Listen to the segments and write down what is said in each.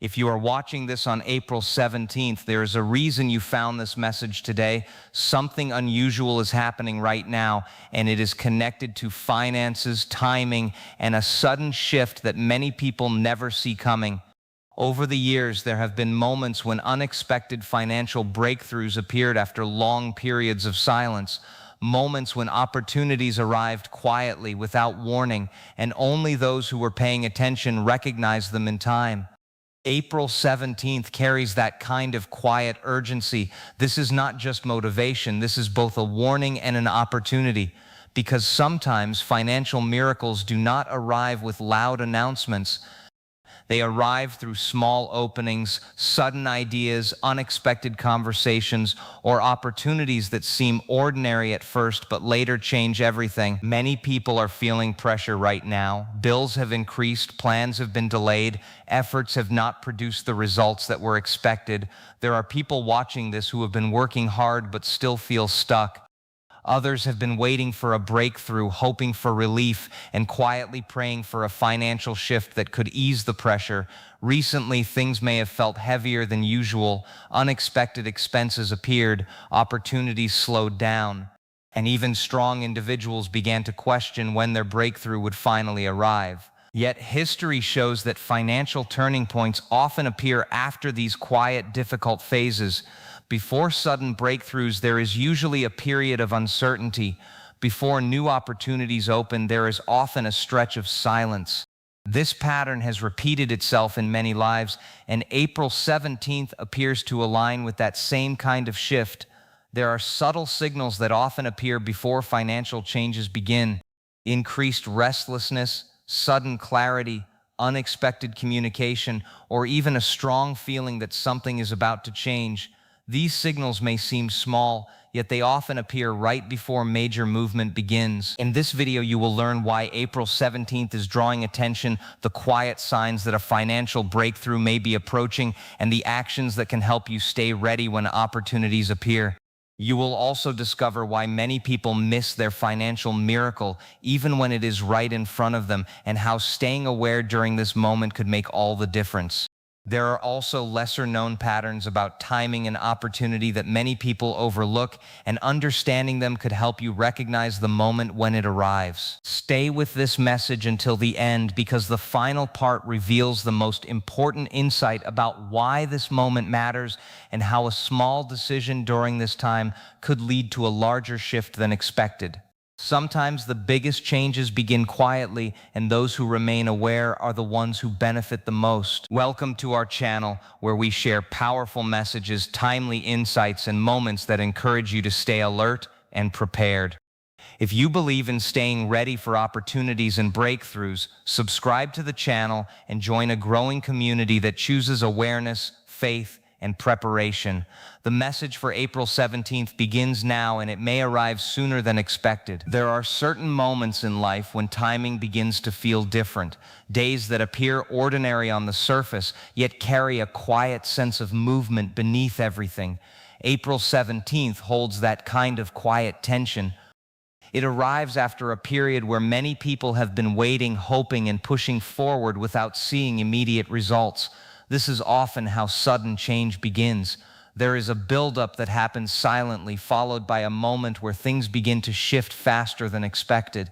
If you are watching this on April 17th, there is a reason you found this message today. Something unusual is happening right now, and it is connected to finances, timing, and a sudden shift that many people never see coming. Over the years, there have been moments when unexpected financial breakthroughs appeared after long periods of silence. Moments when opportunities arrived quietly without warning, and only those who were paying attention recognized them in time. April 17th carries that kind of quiet urgency. This is not just motivation, this is both a warning and an opportunity. Because sometimes financial miracles do not arrive with loud announcements. They arrive through small openings, sudden ideas, unexpected conversations, or opportunities that seem ordinary at first but later change everything. Many people are feeling pressure right now. Bills have increased, plans have been delayed, efforts have not produced the results that were expected. There are people watching this who have been working hard but still feel stuck. Others have been waiting for a breakthrough, hoping for relief, and quietly praying for a financial shift that could ease the pressure. Recently, things may have felt heavier than usual. Unexpected expenses appeared, opportunities slowed down, and even strong individuals began to question when their breakthrough would finally arrive. Yet history shows that financial turning points often appear after these quiet, difficult phases. Before sudden breakthroughs, there is usually a period of uncertainty. Before new opportunities open, there is often a stretch of silence. This pattern has repeated itself in many lives, and April 17th appears to align with that same kind of shift. There are subtle signals that often appear before financial changes begin. Increased restlessness, sudden clarity, unexpected communication, or even a strong feeling that something is about to change. These signals may seem small, yet they often appear right before major movement begins. In this video, you will learn why April 17th is drawing attention, the quiet signs that a financial breakthrough may be approaching, and the actions that can help you stay ready when opportunities appear. You will also discover why many people miss their financial miracle, even when it is right in front of them, and how staying aware during this moment could make all the difference. There are also lesser-known patterns about timing and opportunity that many people overlook, and understanding them could help you recognize the moment when it arrives. Stay with this message until the end, because the final part reveals the most important insight about why this moment matters and how a small decision during this time could lead to a larger shift than expected. Sometimes the biggest changes begin quietly, and those who remain aware are the ones who benefit the most. Welcome to our channel, where we share powerful messages, timely insights, and moments that encourage you to stay alert and prepared. If you believe in staying ready for opportunities and breakthroughs, subscribe to the channel and join a growing community that chooses awareness, faith, and preparation. The message for April 17th begins now, and it may arrive sooner than expected. There are certain moments in life when timing begins to feel different. Days that appear ordinary on the surface, yet carry a quiet sense of movement beneath everything. April 17th holds that kind of quiet tension. It arrives after a period where many people have been waiting, hoping, and pushing forward without seeing immediate results. This is often how sudden change begins. There is a buildup that happens silently, followed by a moment where things begin to shift faster than expected.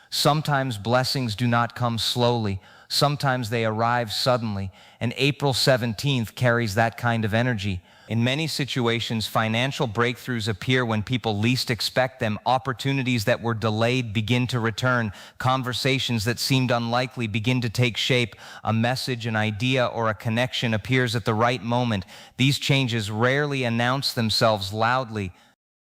Sometimes blessings do not come slowly. Sometimes they arrive suddenly, and April 17th carries that kind of energy. In many situations, financial breakthroughs appear when people least expect them. Opportunities that were delayed begin to return. Conversations that seemed unlikely begin to take shape. A message, an idea, or a connection appears at the right moment. These changes rarely announce themselves loudly.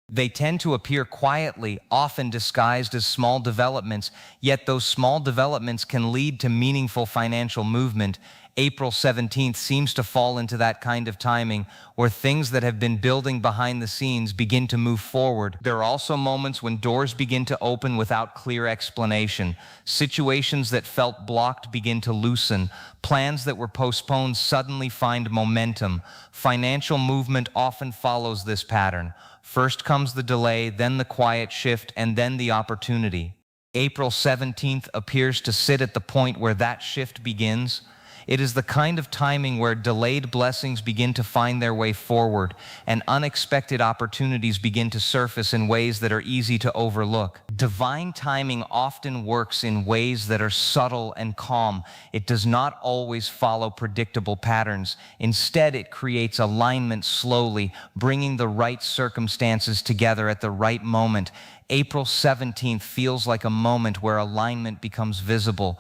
They tend to appear quietly, often disguised as small developments, yet those small developments can lead to meaningful financial movement. April 17th seems to fall into that kind of timing, where things that have been building behind the scenes begin to move forward. There are also moments when doors begin to open without clear explanation. Situations that felt blocked begin to loosen. Plans that were postponed suddenly find momentum. Financial movement often follows this pattern. First comes the delay, then the quiet shift, and then the opportunity. April 17th appears to sit at the point where that shift begins. It is the kind of timing where delayed blessings begin to find their way forward and unexpected opportunities begin to surface in ways that are easy to overlook. Divine timing often works in ways that are subtle and calm. It does not always follow predictable patterns. Instead, it creates alignment slowly, bringing the right circumstances together at the right moment. April 17th feels like a moment where alignment becomes visible.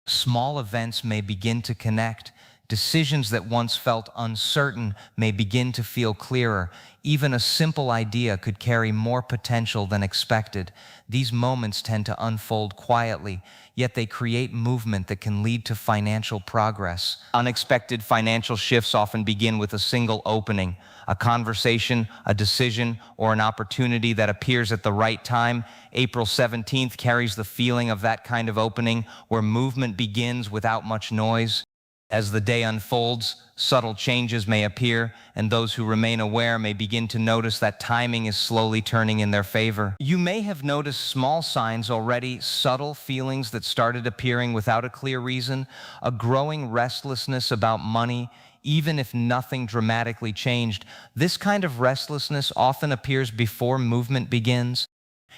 Small events may begin to connect. Decisions that once felt uncertain may begin to feel clearer. Even a simple idea could carry more potential than expected. These moments tend to unfold quietly, yet they create movement that can lead to financial progress. Unexpected financial shifts often begin with a single opening, a conversation, a decision, or an opportunity that appears at the right time. April 17th carries the feeling of that kind of opening where movement begins without much noise. As the day unfolds, subtle changes may appear, and those who remain aware may begin to notice that timing is slowly turning in their favor. You may have noticed small signs already, subtle feelings that started appearing without a clear reason, a growing restlessness about money, even if nothing dramatically changed. This kind of restlessness often appears before movement begins.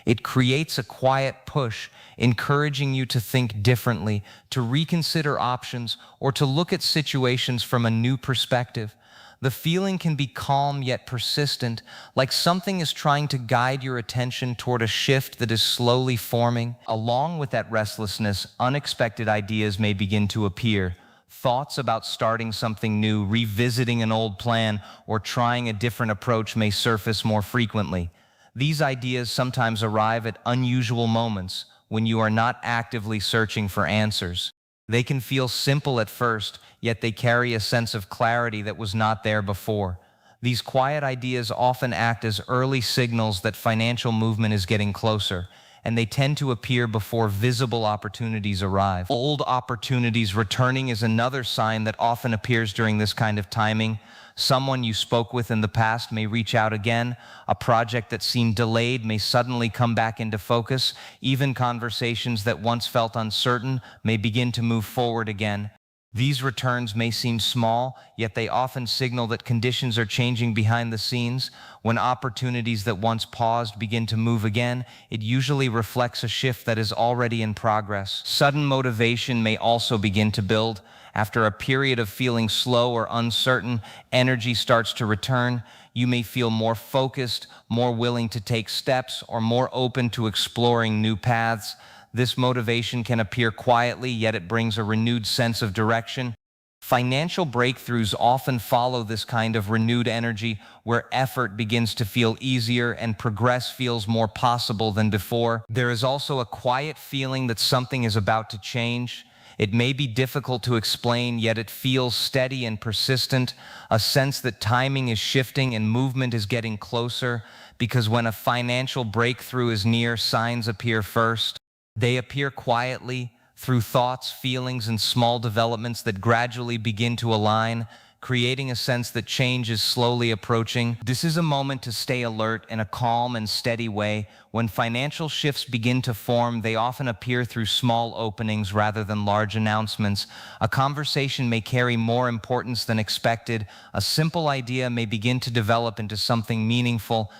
It creates a quiet push, encouraging you to think differently, to reconsider options, or to look at situations from a new perspective. The feeling can be calm yet persistent, like something is trying to guide your attention toward a shift that is slowly forming. Along with that restlessness, unexpected ideas may begin to appear. Thoughts about starting something new, revisiting an old plan, or trying a different approach may surface more frequently. These ideas sometimes arrive at unusual moments when you are not actively searching for answers. They can feel simple at first, yet they carry a sense of clarity that was not there before. These quiet ideas often act as early signals that financial movement is getting closer, and they tend to appear before visible opportunities arrive. Old opportunities returning is another sign that often appears during this kind of timing. Someone you spoke with in the past may reach out again. A project that seemed delayed may suddenly come back into focus. Even conversations that once felt uncertain may begin to move forward again. These returns may seem small, yet they often signal that conditions are changing behind the scenes. When opportunities that once paused begin to move again, it usually reflects a shift that is already in progress. Sudden motivation may also begin to build. After a period of feeling slow or uncertain, energy starts to return. You may feel more focused, more willing to take steps, or more open to exploring new paths. This motivation can appear quietly, yet it brings a renewed sense of direction. Financial breakthroughs often follow this kind of renewed energy, where effort begins to feel easier and progress feels more possible than before. There is also a quiet feeling that something is about to change. It may be difficult to explain, yet it feels steady and persistent, a sense that timing is shifting and movement is getting closer, because when a financial breakthrough is near, signs appear first. They appear quietly, through thoughts, feelings, and small developments that gradually begin to align, creating a sense that change is slowly approaching. This is a moment to stay alert in a calm and steady way. When financial shifts begin to form, they often appear through small openings rather than large announcements. A conversation may carry more importance than expected. A simple idea may begin to develop into something meaningful.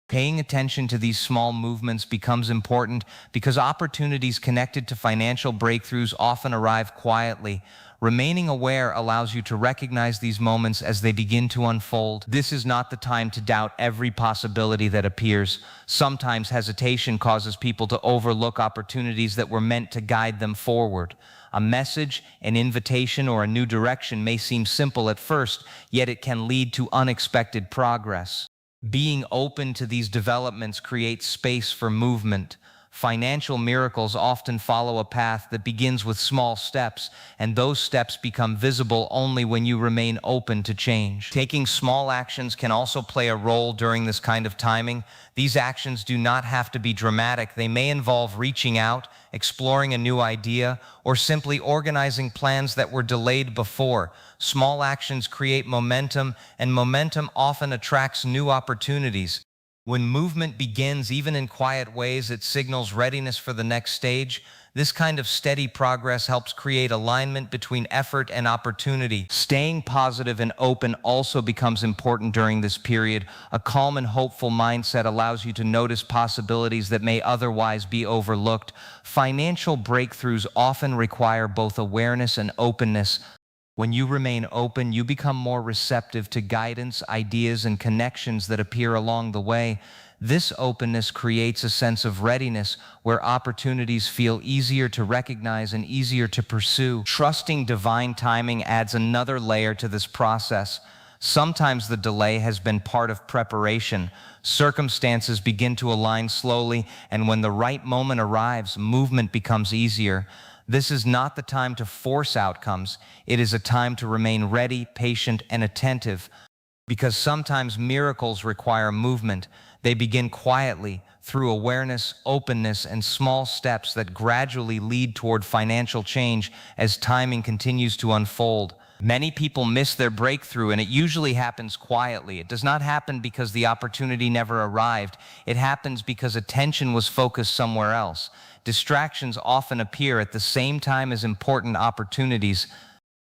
Paying attention to these small movements becomes important because opportunities connected to financial breakthroughs often arrive quietly. Remaining aware allows you to recognize these moments as they begin to unfold. This is not the time to doubt every possibility that appears. Sometimes hesitation causes people to overlook opportunities that were meant to guide them forward. A message, an invitation, or a new direction may seem simple at first, yet it can lead to unexpected progress. Being open to these developments creates space for movement. Financial miracles often follow a path that begins with small steps, and those steps become visible only when you remain open to change. Taking small actions can also play a role during this kind of timing. These actions do not have to be dramatic. They may involve reaching out, exploring a new idea, or simply organizing plans that were delayed before. Small actions create momentum, and momentum often attracts new opportunities. When movement begins, even in quiet ways, it signals readiness for the next stage. This kind of steady progress helps create alignment between effort and opportunity. Staying positive and open also becomes important during this period. A calm and hopeful mindset allows you to notice possibilities that may otherwise be overlooked. Financial breakthroughs often require both awareness and openness. When you remain open, you become more receptive to guidance, ideas, and connections that appear along the way. This openness creates a sense of readiness where opportunities feel easier to recognize and easier to pursue. Trusting divine timing adds another layer to this process. Sometimes the delay has been part of preparation. Circumstances begin to align slowly, and when the right moment arrives, movement becomes easier. This is not the time to force outcomes. It is a time to remain ready, patient, and attentive. Because sometimes miracles require movement, they begin quietly through awareness, openness, and small steps that gradually lead toward financial change as timing continues to unfold. Many people miss their breakthrough, and it usually happens quietly. It does not happen because the opportunity never arrived. It happens because attention was focused somewhere else. Distractions often appear at the same time as important opportunities.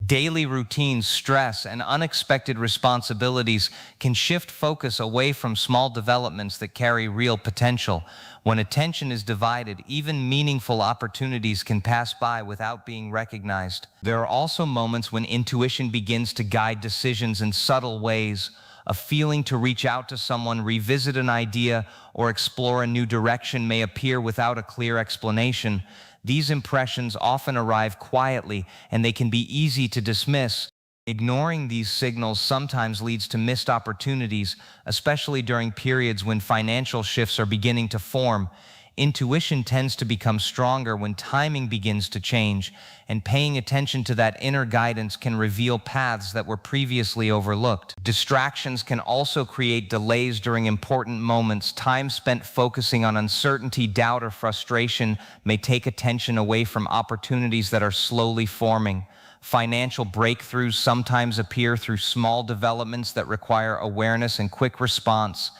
Daily routines, stress, and unexpected responsibilities can shift focus away from small developments that carry real potential. When attention is divided, even meaningful opportunities can pass by without being recognized. There are also moments when intuition begins to guide decisions in subtle ways. A feeling to reach out to someone, revisit an idea, or explore a new direction may appear without a clear explanation. These impressions often arrive quietly, and they can be easy to dismiss. Ignoring these signals sometimes leads to missed opportunities, especially during periods when financial shifts are beginning to form. Intuition tends to become stronger when timing begins to change, and paying attention to that inner guidance can reveal paths that were previously overlooked. Distractions can also create delays during important moments. Time spent focusing on uncertainty, doubt, or frustration may take attention away from opportunities that are slowly forming. Financial breakthroughs sometimes appear through small developments that require awareness and quick response.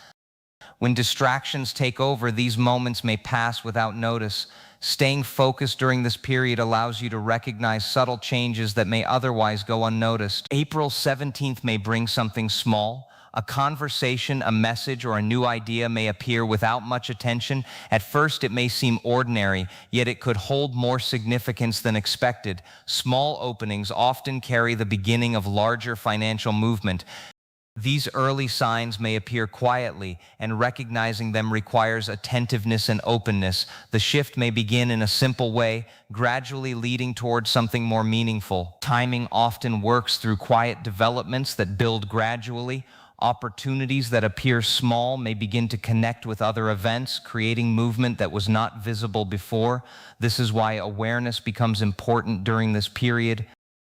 When distractions take over, these moments may pass without notice. Staying focused during this period allows you to recognize subtle changes that may otherwise go unnoticed. April 17th may bring something small. A conversation, a message, or a new idea may appear without much attention. At first, it may seem ordinary, yet it could hold more significance than expected. Small openings often carry the beginning of larger financial movement. These early signs may appear quietly, and recognizing them requires attentiveness and openness. The shift may begin in a simple way, gradually leading towards something more meaningful. Timing often works through quiet developments that build gradually. Opportunities that appear small may begin to connect with other events, creating movement that was not visible before. This is why awareness becomes important during this period,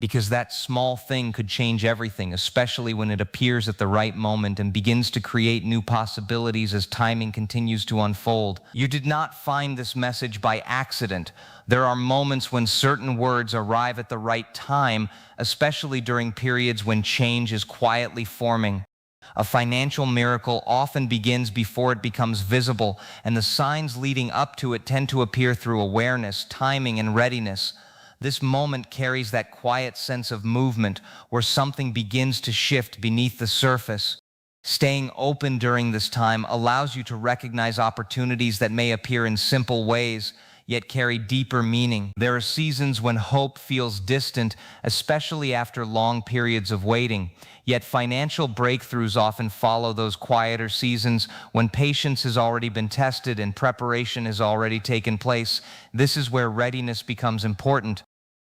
because that small thing could change everything, especially when it appears at the right moment and begins to create new possibilities as timing continues to unfold. You did not find this message by accident. There are moments when certain words arrive at the right time, especially during periods when change is quietly forming. A financial miracle often begins before it becomes visible, and the signs leading up to it tend to appear through awareness, timing, and readiness. This moment carries that quiet sense of movement where something begins to shift beneath the surface. Staying open during this time allows you to recognize opportunities that may appear in simple ways, yet carry deeper meaning. There are seasons when hope feels distant, especially after long periods of waiting. Yet financial breakthroughs often follow those quieter seasons when patience has already been tested and preparation has already taken place. This is where readiness becomes important.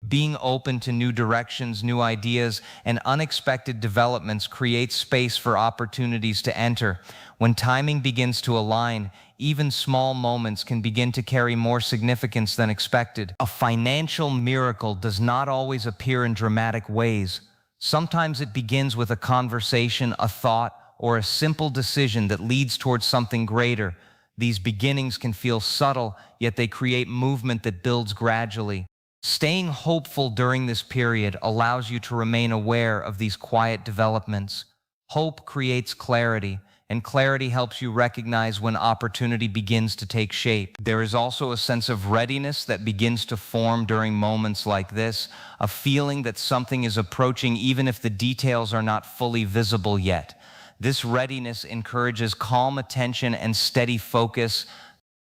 Being open to new directions, new ideas, and unexpected developments creates space for opportunities to enter. When timing begins to align, even small moments can begin to carry more significance than expected. A financial miracle does not always appear in dramatic ways. Sometimes it begins with a conversation, a thought, or a simple decision that leads towards something greater. These beginnings can feel subtle, yet they create movement that builds gradually. Staying hopeful during this period allows you to remain aware of these quiet developments. Hope creates clarity, And clarity helps you recognize when opportunity begins to take shape. There is also a sense of readiness that begins to form during moments like this, a feeling that something is approaching even if the details are not fully visible yet. This readiness encourages calm attention and steady focus.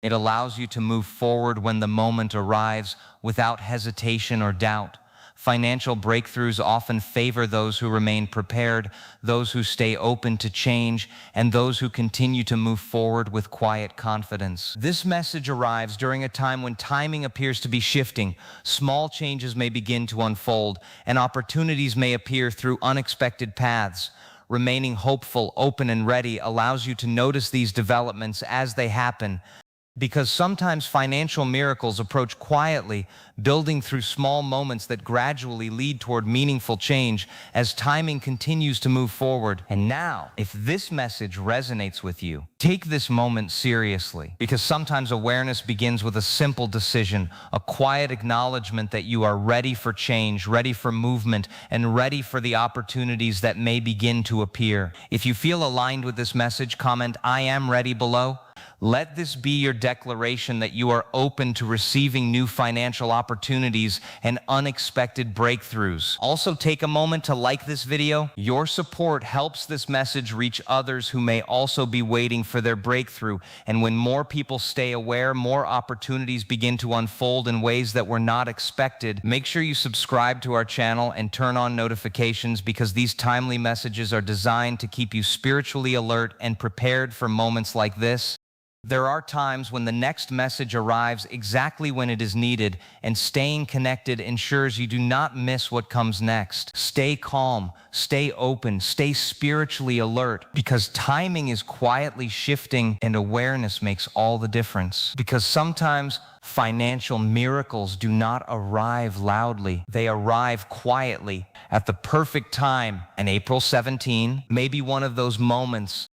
It allows you to move forward when the moment arrives without hesitation or doubt. Financial breakthroughs often favor those who remain prepared, those who stay open to change, and those who continue to move forward with quiet confidence. This message arrives during a time when timing appears to be shifting. Small changes may begin to unfold, and opportunities may appear through unexpected paths. Remaining hopeful, open, and ready allows you to notice these developments as they happen, because sometimes financial miracles approach quietly, building through small moments that gradually lead toward meaningful change as timing continues to move forward. And now, if this message resonates with you, take this moment seriously, because sometimes awareness begins with a simple decision, a quiet acknowledgement that you are ready for change, ready for movement, and ready for the opportunities that may begin to appear. If you feel aligned with this message, comment "I am ready" below. Let this be your declaration that you are open to receiving new financial opportunities and unexpected breakthroughs. Also, take a moment to like this video. Your support helps this message reach others who may also be waiting for their breakthrough. And when more people stay aware, more opportunities begin to unfold in ways that were not expected. Make sure you subscribe to our channel and turn on notifications, because these timely messages are designed to keep you spiritually alert and prepared for moments like this. There are times when the next message arrives exactly when it is needed, and staying connected ensures you do not miss what comes next. Stay calm, stay open, stay spiritually alert, because timing is quietly shifting and awareness makes all the difference. Because sometimes financial miracles do not arrive loudly. They arrive quietly at the perfect time. And April 17 may be one of those moments